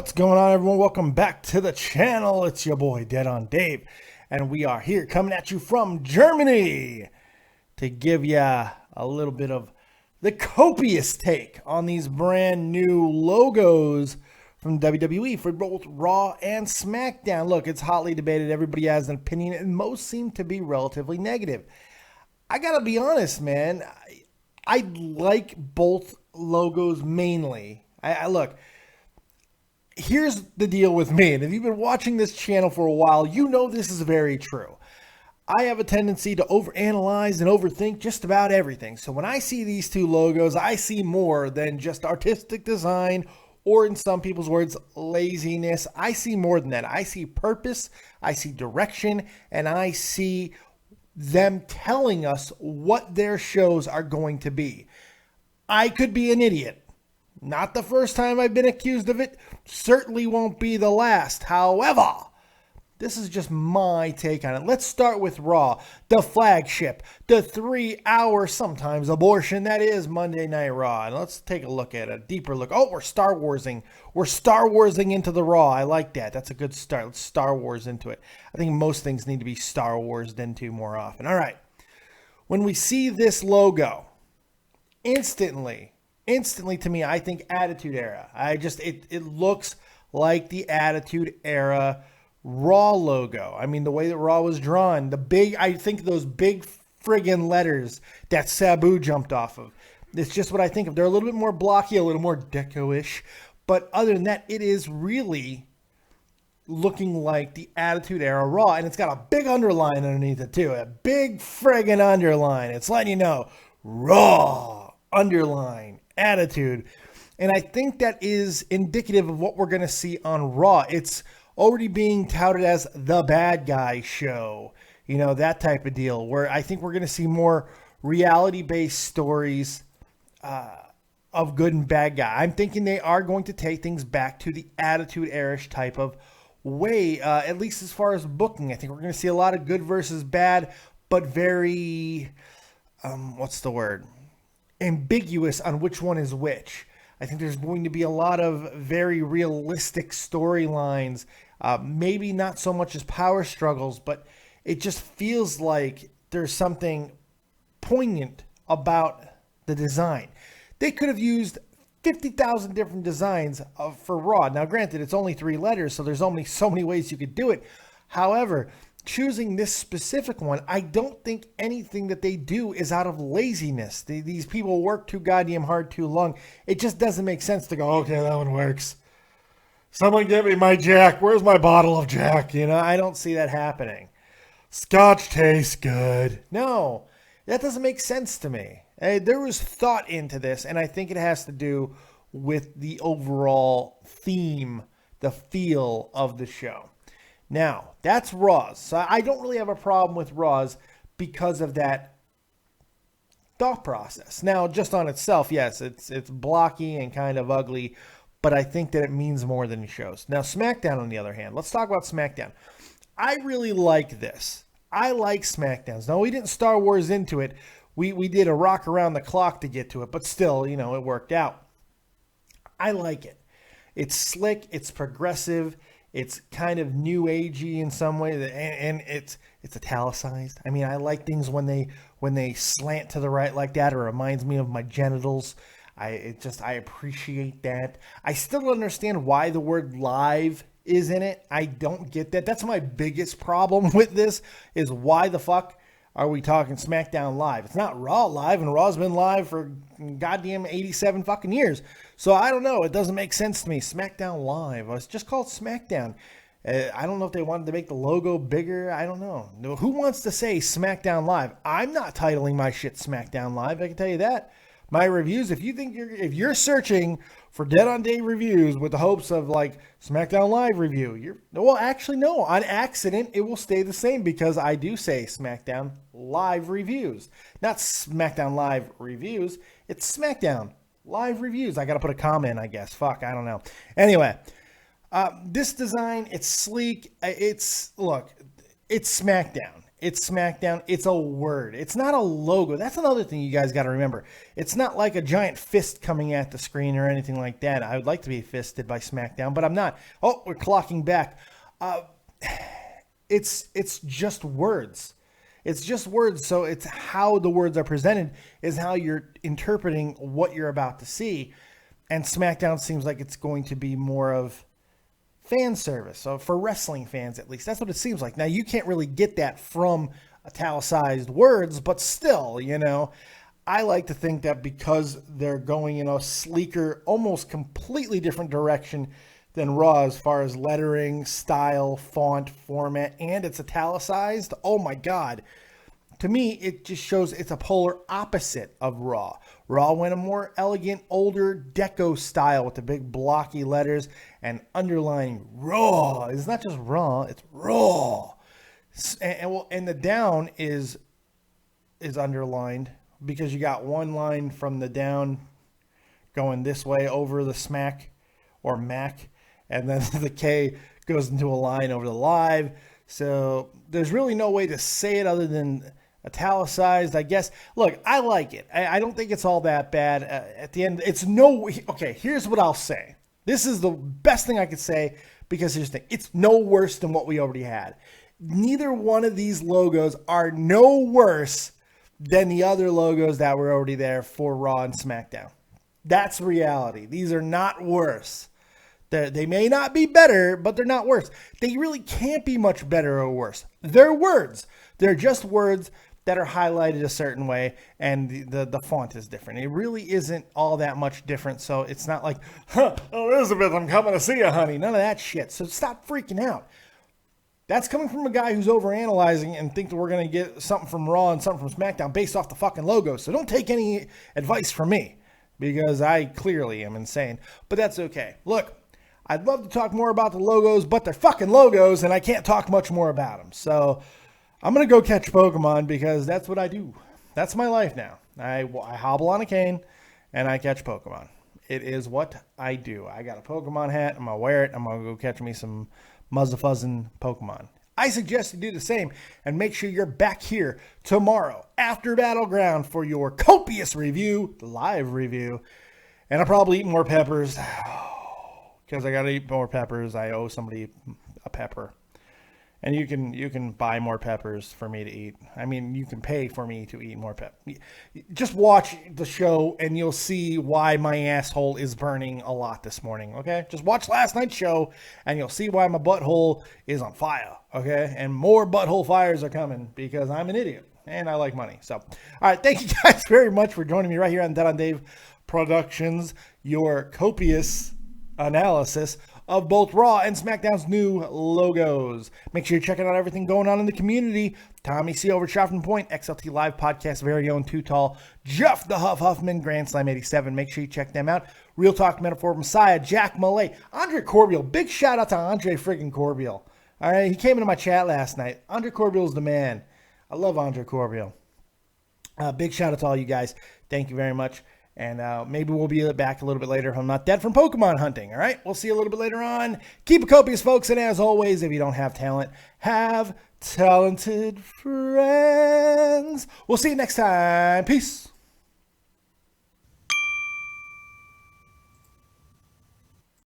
What's going on, everyone? Welcome back to the channel. It's your boy, Dead on Dave, and we are here coming at you from Germany to give you a little bit of the copious take on these brand new logos from WWE for both Raw and SmackDown. Look, it's hotly debated. Everybody has an opinion, and most seem to be relatively negative. I gotta be honest, man. I like both logos mainly. Look. Here's the deal with me, and if you've been watching this channel for a while, you know this is very true. I have a tendency to overanalyze and overthink just about everything. So when I see these two logos, I see more than just artistic design, or in some people's words, laziness. I see more than that. I see purpose, I see direction, and I see them telling us what their shows are going to be. I could be an idiot. Not the first time I've been accused of it. Certainly won't be the last. However, this is just my take on it. Let's start with Raw, the flagship, the 3-hour, sometimes abortion that is Monday Night Raw. And let's take a look at a deeper look. Oh, we're Star Warsing. We're Star Warsing into the Raw. I like that. That's a good start. Let's Star Wars into it. I think most things need to be Star Warsed into more often. All right. When we see this logo, instantly to me, I think Attitude Era. It looks like the Attitude Era Raw logo. I mean, the way that Raw was drawn, I think those big friggin' letters that Sabu jumped off of. It's just what I think of. They're a little bit more blocky, a little more deco-ish. But other than that, it is really looking like the Attitude Era Raw. And it's got a big underline underneath it, too. A big friggin' underline. It's letting you know, Raw, underline, Attitude. And I think that is indicative of what we're going to see on Raw. It's already being touted as the bad guy show, you know, that type of deal, where I think we're going to see more reality-based stories of good and bad guy. I'm thinking they are going to take things back to the Attitude Era-ish type of way, at least as far as booking. I think we're going to see a lot of good versus bad, but very, ambiguous on which one is which. I think there's going to be a lot of very realistic storylines, maybe not so much as power struggles, but it just feels like there's something poignant about the design. They could have used 50,000 different designs for Raw. Now, granted, it's only 3 letters, so there's only so many ways you could do it. However, choosing this specific one, I don't think anything that they do is out of laziness. These people work too goddamn hard too long. It just doesn't make sense to go, okay, that one works. Someone get me my Jack. Where's my bottle of Jack? You know, I don't see that happening. Scotch tastes good. No, that doesn't make sense to me. There was thought into this, and I think it has to do with the overall theme, the feel of the show. Now, that's Raw's. So I don't really have a problem with Raw's because of that thought process. Now, just on itself, yes, it's blocky and kind of ugly, but I think that it means more than it shows. Now, SmackDown, on the other hand, let's talk about SmackDown. I really like this. I like SmackDowns. Now, we didn't Star Wars into it. We did a rock around the clock to get to it, but still, you know, it worked out. I like it. It's slick. It's progressive. It's kind of new agey in some way, and it's italicized. I mean, I like things when they slant to the right like that. It reminds me of my genitals. I appreciate that. I still don't understand why the word live is in it. I don't get that. That's my biggest problem with this, is why the fuck are we talking SmackDown Live? It's not Raw Live, and Raw's been live for goddamn 87 fucking years. So I don't know. It doesn't make sense to me. SmackDown Live. It's just called SmackDown. I don't know if they wanted to make the logo bigger. I don't know. Who wants to say SmackDown Live? I'm not titling my shit SmackDown Live. I can tell you that. My reviews, if you're searching for Dead on Dave reviews with the hopes of like SmackDown Live review, actually no, on accident it will stay the same, because I do say SmackDown Live reviews, not SmackDown Live reviews. It's SmackDown Live reviews. I got to put a comma in, I guess. Fuck, I don't know. Anyway, this design, it's sleek. It's SmackDown. It's SmackDown. It's a word. It's not a logo. That's another thing you guys got to remember. It's not like a giant fist coming at the screen or anything like that. I would like to be fisted by SmackDown, but I'm not. Oh, we're clocking back. It's just words. It's just words. So it's how the words are presented is how you're interpreting what you're about to see. And SmackDown seems like it's going to be more of fan service, so for wrestling fans at least. That's what it seems like. Now, you can't really get that from italicized words, but still, you know, I like to think that because they're going in a sleeker, almost completely different direction than Raw as far as lettering, style, font, format, and it's italicized. Oh my God. To me, it just shows it's a polar opposite of Raw. Raw went a more elegant, older deco style with the big blocky letters and underlying Raw. It's not just Raw, it's Raw. And the down is underlined because you got one line from the down going this way over the smack or Mac, and then the K goes into a line over the live. So there's really no way to say it other than italicized, I guess. Look, I like it. I don't think it's all that bad. At the end, it's no... Okay, here's what I'll say. This is the best thing I could say because here's the thing. It's no worse than what we already had. Neither one of these logos are no worse than the other logos that were already there for Raw and SmackDown. That's reality. These are not worse. They may not be better, but they're not worse. They really can't be much better or worse. They're words. They're just words that are highlighted a certain way, and the font is different. It really isn't all that much different, so it's not like, Elizabeth, I'm coming to see you, honey. None of that shit. So stop freaking out. That's coming from a guy who's overanalyzing and think that we're going to get something from Raw and something from SmackDown based off the fucking logo. So don't take any advice from me because I clearly am insane. But that's okay. Look, I'd love to talk more about the logos, but they're fucking logos, and I can't talk much more about them. So I'm going to go catch Pokemon because that's what I do. That's my life now. I hobble on a cane, and I catch Pokemon. It is what I do. I got a Pokemon hat. I'm going to wear it. I'm going to go catch me some muzzafuzzin' Pokemon. I suggest you do the same, and make sure you're back here tomorrow after Battleground for your copious review, the live review. And I'll probably eat more peppers because I got to eat more peppers. I owe somebody a pepper. And you can buy more peppers for me to eat. I mean, you can pay for me to eat more peppers. Just watch the show and you'll see why my asshole is burning a lot this morning, okay? Just watch last night's show and you'll see why my butthole is on fire, okay? And more butthole fires are coming because I'm an idiot and I like money. So, all right, thank you guys very much for joining me right here on Dead on Dave Productions, your copious analysis of both Raw and SmackDown's new logos. Make sure you're checking out everything going on in the community. Tommy C. over at Shopping Point, XLT Live Podcast, very own Too Tall, Jeff the Huff Huffman, Grand Slam 87. Make sure you check them out. Real Talk Metaphor Messiah, Jack Malay, Andre Corbiel. Big shout out to Andre friggin' Corbiel. All right, he came into my chat last night. Andre Corbiel's the man. I love Andre Corbiel. Big shout out to all you guys. Thank you very much. And maybe we'll be back a little bit later if I'm not dead from Pokemon hunting. All right, we'll see you a little bit later on. Keep it copious, folks. And as always, if you don't have talent, have talented friends. We'll see you next time. Peace.